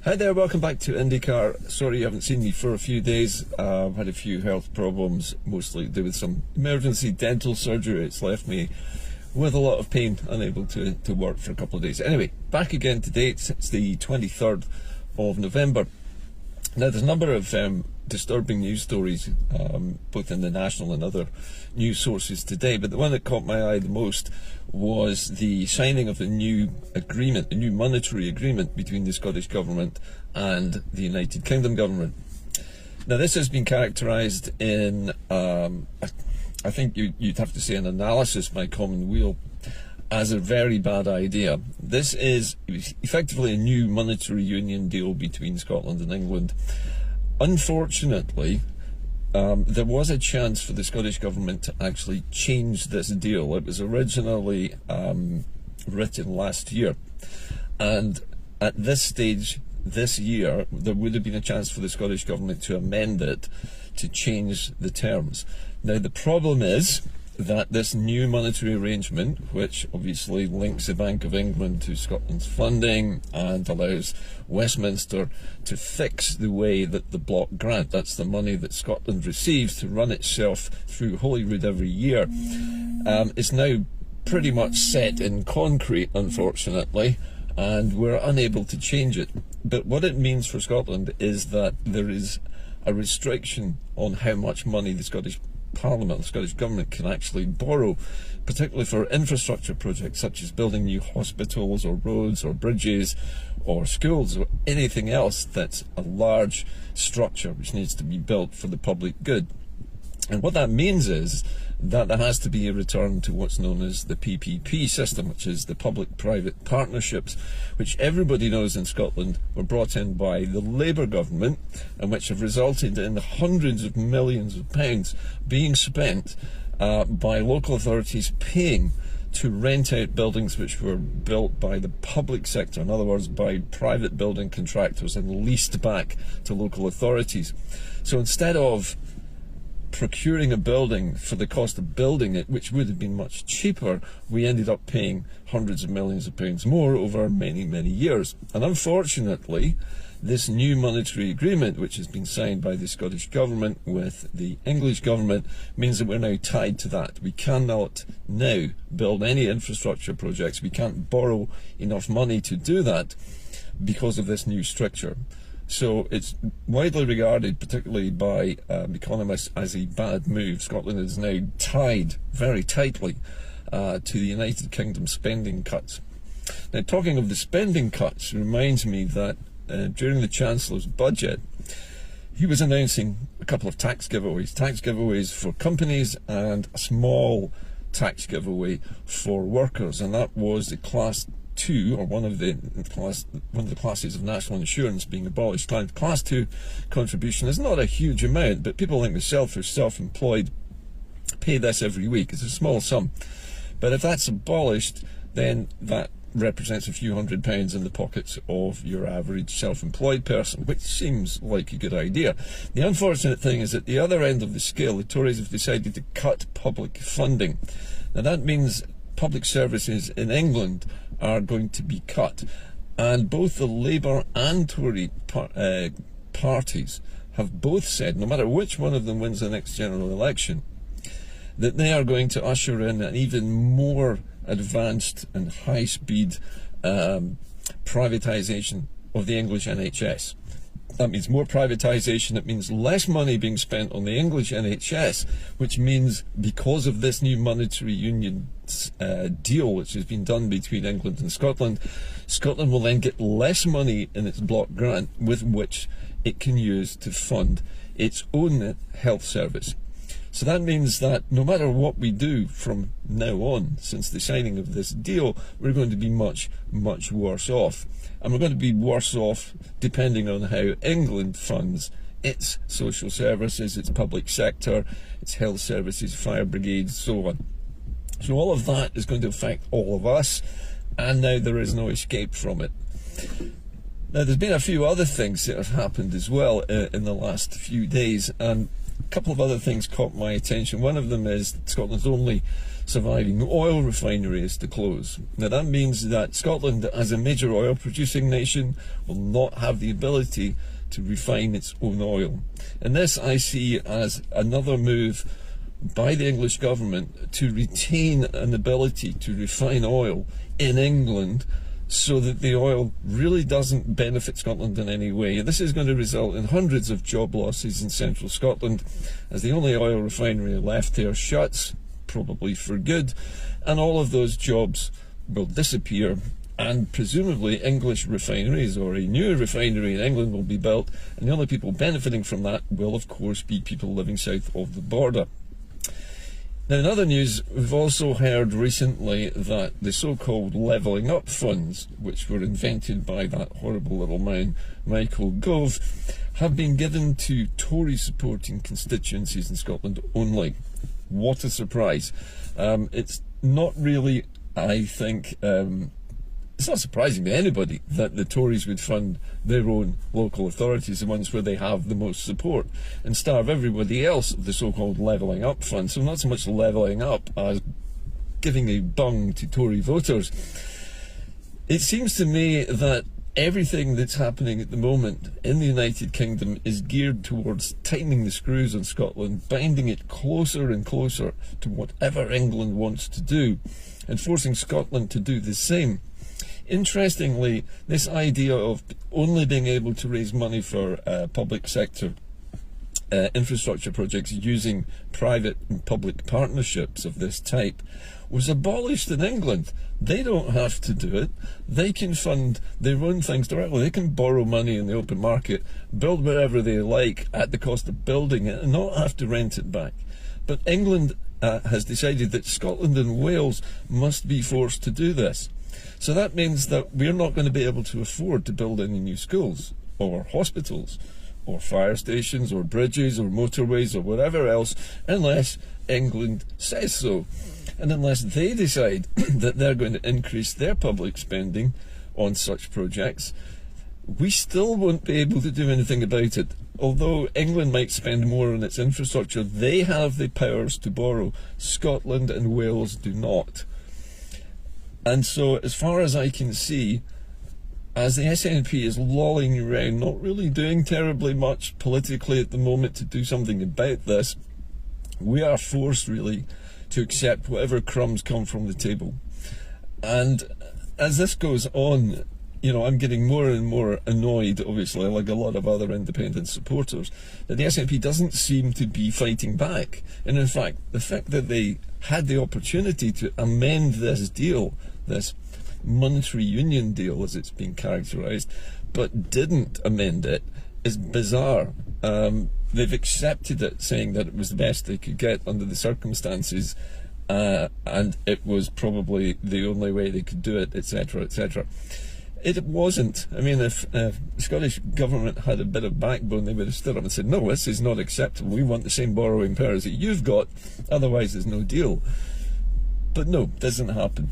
Hi there, welcome back to IndyCar. Sorry you haven't seen me for a few days. I've had a few health problems, mostly to do with some emergency dental surgery. It's left me with a lot of pain, unable to work for a couple of days. Anyway, back again today. It's the 23rd of November. Now, there's a number of disturbing news stories, both in the national and other news sources today, but the one that caught my eye the most was the signing of a new agreement, a new monetary agreement between the Scottish Government and the United Kingdom Government. Now, this has been characterised in, I think you'd have to say, an analysis by Commonweal as a very bad idea. This is effectively a new monetary union deal between Scotland and England. Unfortunately, there was a chance for the Scottish Government to actually change this deal. It was originally written last year, and at this stage this year there would have been a chance for the Scottish Government to amend it to change the terms. Now, the problem is that this new monetary arrangement, which obviously links the Bank of England to Scotland's funding and allows Westminster to fix the way that the block grant, that's the money that Scotland receives to run itself through Holyrood every year, is now pretty much set in concrete, unfortunately, and we're unable to change it. But what it means for Scotland is that there is a restriction on how much money the Scottish Parliament, the Scottish Government, can actually borrow, particularly for infrastructure projects such as building new hospitals or roads or bridges or schools or anything else that's a large structure which needs to be built for the public good. And what that means is that there has to be a return to what's known as the PPP system, which is the public-private partnerships, which everybody knows in Scotland were brought in by the Labour government and which have resulted in the hundreds of millions of pounds being spent by local authorities paying to rent out buildings which were built by the public sector, in other words by private building contractors, and leased back to local authorities. So instead of procuring a building for the cost of building it, which would have been much cheaper, we ended up paying hundreds of millions of pounds more over many years. And unfortunately, this new monetary agreement, which has been signed by the Scottish Government with the English Government, means that we're now tied to that. We cannot now build any infrastructure projects. We can't borrow enough money to do that because of this new structure. So it's widely regarded, particularly by economists, as a bad move. Scotland is now tied very tightly to the United Kingdom spending cuts. Now, talking of the spending cuts reminds me that during the Chancellor's budget, he was announcing a couple of tax giveaways for companies and a small tax giveaway for workers, and that was the Class 2, or one of the classes of national insurance being abolished. Class 2 contribution is not a huge amount, but people like myself who are self-employed pay this every week. It's a small sum, but if that's abolished, then that represents a few £100s in the pockets of your average self-employed person, which seems like a good idea. The unfortunate thing is, at the other end of the scale, the Tories have decided to cut public funding. Now, that means public services in England are going to be cut, and both the Labour and Tory parties have both said, no matter which one of them wins the next general election, that they are going to usher in an even more advanced and high-speed privatisation of the English NHS. That means more privatisation. It means less money being spent on the English NHS, which means, because of this new monetary union deal which has been done between England and Scotland, Scotland will then get less money in its block grant with which it can use to fund its own health service. So that means that no matter what we do from now on, since the signing of this deal, we're going to be much worse off. And we're going to be worse off depending on how England funds its social services, its public sector, its health services, fire brigades, so on. So all of that is going to affect all of us, and now there is no escape from it. Now, there's been a few other things that have happened as well in the last few days, and a couple of other things caught my attention. One of them is Scotland's only surviving oil refinery is to close. Now that means that Scotland, as a major oil producing nation, will not have the ability to refine its own oil. And this I see as another move by the English government to retain an ability to refine oil in England, so that the oil really doesn't benefit Scotland in any way. This is going to result in hundreds of job losses in central Scotland, as the only oil refinery left there shuts, probably for good, and all of those jobs will disappear, and presumably English refineries or a new refinery in England will be built, and the only people benefiting from that will of course be people living south of the border. Now, in other news, we've also heard recently that the so-called levelling up funds, which were invented by that horrible little man, Michael Gove, have been given to Tory supporting constituencies in Scotland only. What a surprise. It's not really, I think, it's not surprising to anybody that the Tories would fund their own local authorities, the ones where they have the most support, and starve everybody else of the so-called levelling up fund. So not so much levelling up as giving a bung to Tory voters. It seems to me that everything that's happening at the moment in the United Kingdom is geared towards tightening the screws on Scotland, binding it closer and closer to whatever England wants to do, and forcing Scotland to do the same. Interestingly, this idea of only being able to raise money for public sector infrastructure projects using private and public partnerships of this type was abolished in England. They don't have to do it. They can fund their own things directly. They can borrow money in the open market, build wherever they like at the cost of building it, and not have to rent it back. But England has decided that Scotland and Wales must be forced to do this. So that means that we're not going to be able to afford to build any new schools or hospitals or fire stations or bridges or motorways or whatever else unless England says so, and unless they decide that they're going to increase their public spending on such projects. We still won't be able to do anything about it. Although England might spend more on its infrastructure, they have the powers to borrow. Scotland and Wales do not. And so, as far as I can see, as the SNP is lolling around, not really doing terribly much politically at the moment to do something about this, we are forced really to accept whatever crumbs come from the table. And as this goes on, you know, I'm getting more and more annoyed, obviously, like a lot of other independent supporters, that the SNP doesn't seem to be fighting back. And in fact, the fact that they had the opportunity to amend this deal, this monetary union deal as it's been characterised, but didn't amend it, is bizarre. They've accepted it, saying that it was the best they could get under the circumstances, and it was probably the only way they could do it, etc., etc. It wasn't. I mean, if the Scottish government had a bit of backbone, they would have stood up and said, no, this is not acceptable. We want the same borrowing powers that you've got, otherwise there's no deal. But no, doesn't happen.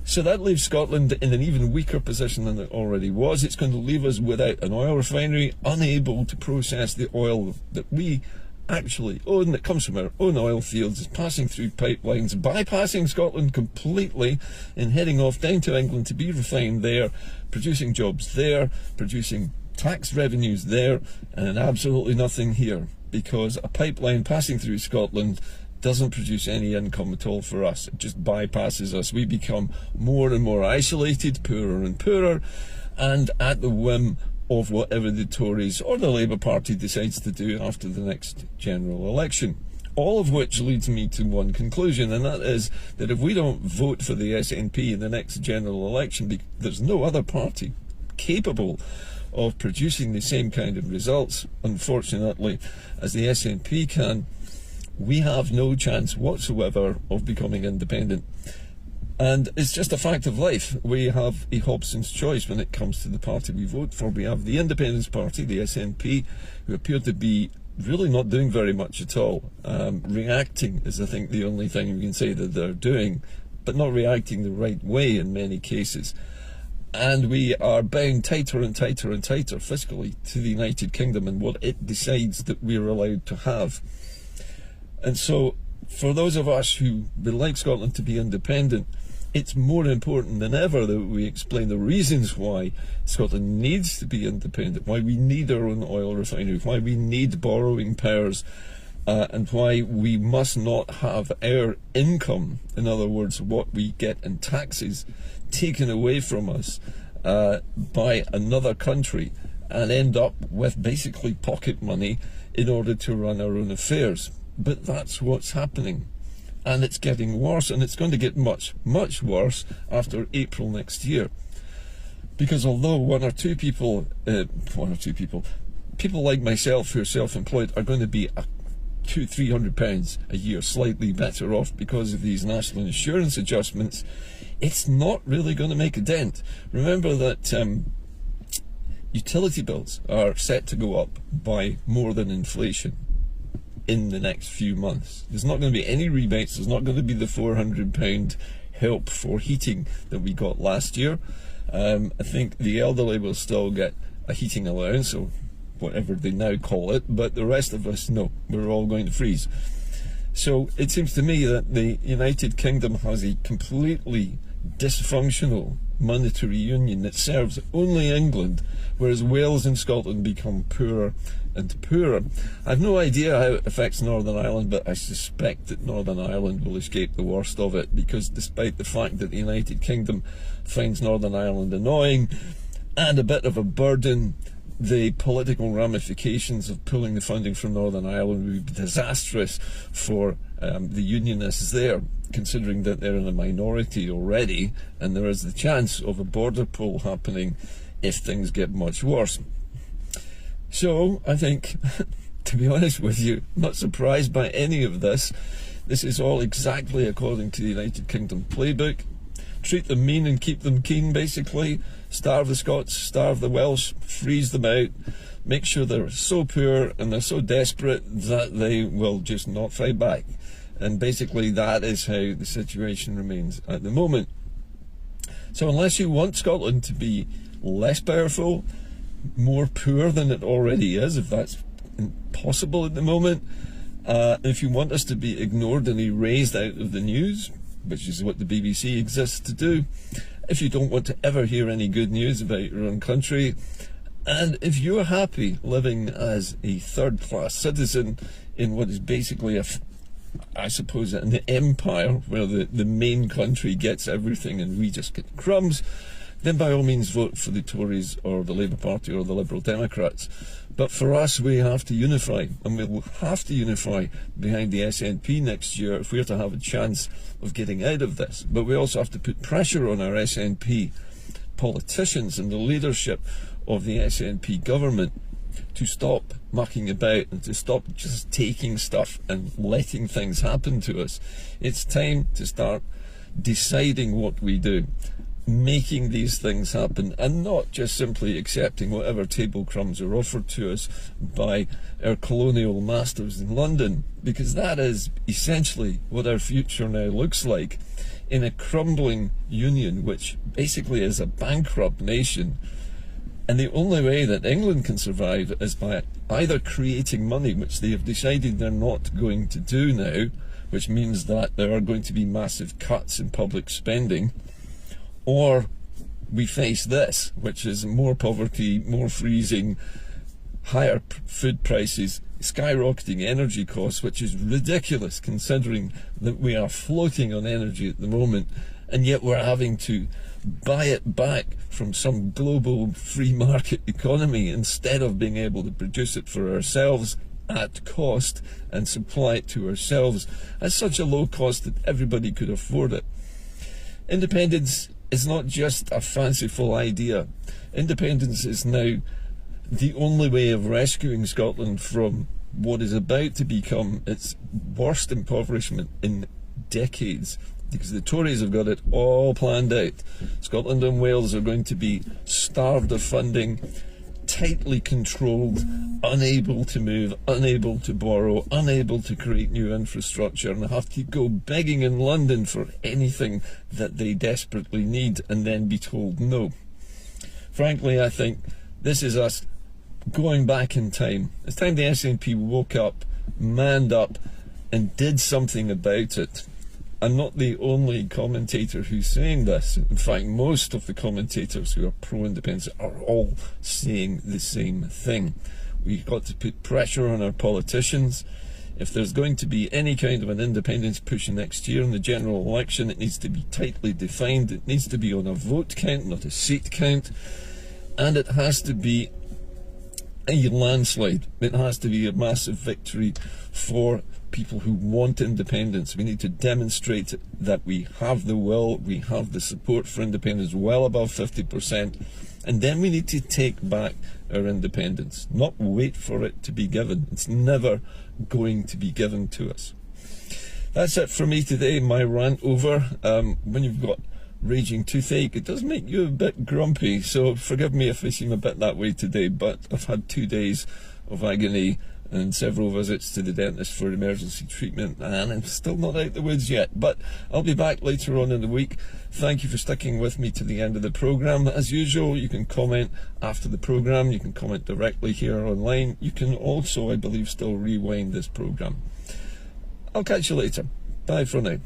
So that leaves Scotland in an even weaker position than it already was. It's going to leave us without an oil refinery, unable to process the oil that we actually own, that comes from our own oil fields, is passing through pipelines, bypassing Scotland completely and heading off down to England to be refined there, producing jobs there, producing tax revenues there, and absolutely nothing here, because a pipeline passing through Scotland doesn't produce any income at all for us. It just bypasses us. We become more and more isolated, poorer and poorer, and at the whim of whatever the Tories or the Labour Party decides to do after the next general election. All of which leads me to one conclusion, and that is that if we don't vote for the SNP in the next general election, there's no other party capable of producing the same kind of results, unfortunately, as the SNP can. We have no chance whatsoever of becoming independent. And it's just a fact of life. We have a Hobson's choice when it comes to the party we vote for. We have the Independence Party, the SNP, who appear to be really not doing very much at all. Reacting is, I think, the only thing we can say that they're doing, but not reacting the right way in many cases. And we are bound tighter and tighter and tighter fiscally to the United Kingdom and what it decides that we're allowed to have. And so for those of us who would like Scotland to be independent, it's more important than ever that we explain the reasons why Scotland needs to be independent, why we need our own oil refinery, why we need borrowing powers, and why we must not have our income, in other words, what we get in taxes, taken away from us by another country and end up with basically pocket money in order to run our own affairs. But that's what's happening. And it's getting worse, and it's going to get much, much worse after April next year. Because although one or two people like myself who are self-employed are going to be £200-300 a year slightly better off because of these national insurance adjustments, it's not really going to make a dent. Remember that utility bills are set to go up by more than inflation in the next few months. There's not going to be any rebates. There's not going to be the £400 help for heating that we got last year. I think the elderly will still get a heating allowance, or whatever they now call it, but the rest of us, no, we're all going to freeze. So it seems to me that the United Kingdom has a completely dysfunctional monetary union that serves only England, whereas Wales and Scotland become poorer and poorer. I've no idea how it affects Northern Ireland, but I suspect that Northern Ireland will escape the worst of it, because despite the fact that the United Kingdom finds Northern Ireland annoying and a bit of a burden, the political ramifications of pulling the funding from Northern Ireland would be disastrous for the unionists there, considering that they're in a minority already, and there is the chance of a border pull happening if things get much worse. So I think, to be honest with you, not surprised by any of this. This is all exactly according to the United Kingdom playbook. Treat them mean and keep them keen, basically. Starve the Scots, starve the Welsh, freeze them out, make sure they're so poor and they're so desperate that they will just not fight back. And basically that is how the situation remains at the moment. So unless you want Scotland to be less powerful, more poor than it already is, if that's impossible at the moment, if you want us to be ignored and erased out of the news, which is what the BBC exists to do, if you don't want to ever hear any good news about your own country, and if you're happy living as a third-class citizen in what is basically I suppose an empire where the main country gets everything and we just get crumbs, then by all means vote for the Tories or the Labour Party or the Liberal Democrats. But for us, we have to unify, and we will have to unify behind the SNP next year if we're to have a chance of getting out of this. But we also have to put pressure on our SNP politicians and the leadership of the SNP government to stop mucking about and to stop just taking stuff and letting things happen to us. It's time to start deciding what we do, making these things happen, and not just simply accepting whatever table crumbs are offered to us by our colonial masters in London, because that is essentially what our future now looks like, in a crumbling union which basically is a bankrupt nation. And the only way that England can survive is by either creating money, which they have decided they're not going to do now, which means that there are going to be massive cuts in public spending, or we face this, which is more poverty, more freezing, higher food prices, skyrocketing energy costs, which is ridiculous considering that we are floating on energy at the moment, and yet we're having to buy it back from some global free market economy instead of being able to produce it for ourselves at cost and supply it to ourselves at such a low cost that everybody could afford it. Independence is not just a fanciful idea. Independence is now the only way of rescuing Scotland from what is about to become its worst impoverishment in decades, because the Tories have got it all planned out. Scotland and Wales are going to be starved of funding, tightly controlled, unable to move, unable to borrow, unable to create new infrastructure, and have to go begging in London for anything that they desperately need and then be told no. Frankly, I think this is us going back in time. It's time the SNP woke up, manned up, and did something about it. I'm not the only commentator who's saying this. In fact, most of the commentators who are pro-independence are all saying the same thing. We've got to put pressure on our politicians. If there's going to be any kind of an independence push next year in the general election, it needs to be tightly defined. It needs to be on a vote count, not a seat count. And it has to be a landslide. It has to be a massive victory for people who want independence. We need to demonstrate that we have the will, we have the support for independence well above 50%, and then we need to take back our independence, not wait for it to be given. It's never going to be given to us. That's it for me today, my rant over. When you've got raging toothache, it does make you a bit grumpy, so forgive me if I seem a bit that way today, but I've had 2 days of agony and several visits to the dentist for emergency treatment, and I'm still not out the woods yet, but I'll be back later on in the week. Thank you for sticking with me to the end of the programme. As usual, you can comment after the programme, you can comment directly here online. You can also, I believe, still rewind this programme. I'll catch you later. Bye for now.